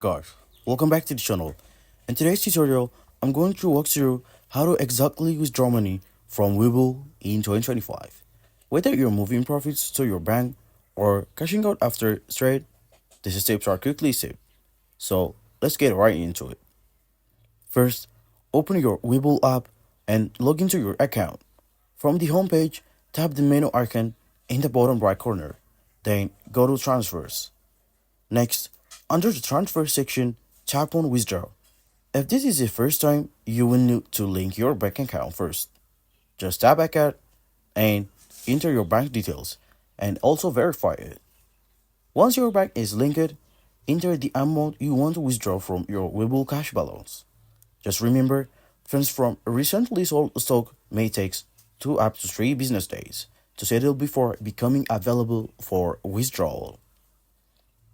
Guys, welcome back to the channel. In today's tutorial, I'm going to walk through how to exactly withdraw money from WeBull in 2025. Whether you're moving profits to your bank or cashing out after trade, these steps are quickly saved. So let's get right into it. First, open your WeBull app and log into your account. From the home page, tap the menu icon in the bottom right corner. Then go to Transfers. Next, under the transfer section, tap on Withdraw. If this is the first time, you will need to link your bank account first. Just tap Account and enter your bank details and also verify it. Once your bank is linked, enter the amount you want to withdraw from your WeBull cash balance. Just remember, funds from recently sold stock may take 2 up to 3 business days to settle before becoming available for withdrawal.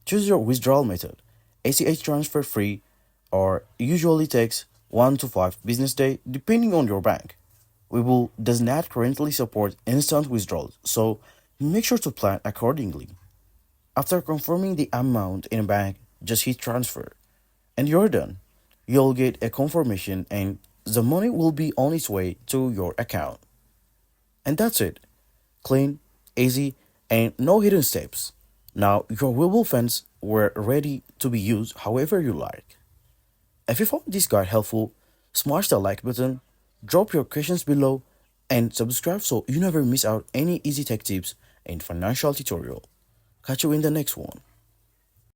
Choose your withdrawal method. ACH transfer free or usually takes 1 to 5 business days depending on your bank. Webull does not currently support instant withdrawals, so make sure to plan accordingly. After confirming the amount in a bank, just hit transfer and you're done. You'll get a confirmation and the money will be on its way to your account. And that's it. Clean, easy, and no hidden steps. Now your Webull funds were ready to be used however you like. If you found this guide helpful, smash the like button, drop your questions below, and subscribe so you never miss out any easy tech tips and financial tutorial. Catch you in the next one.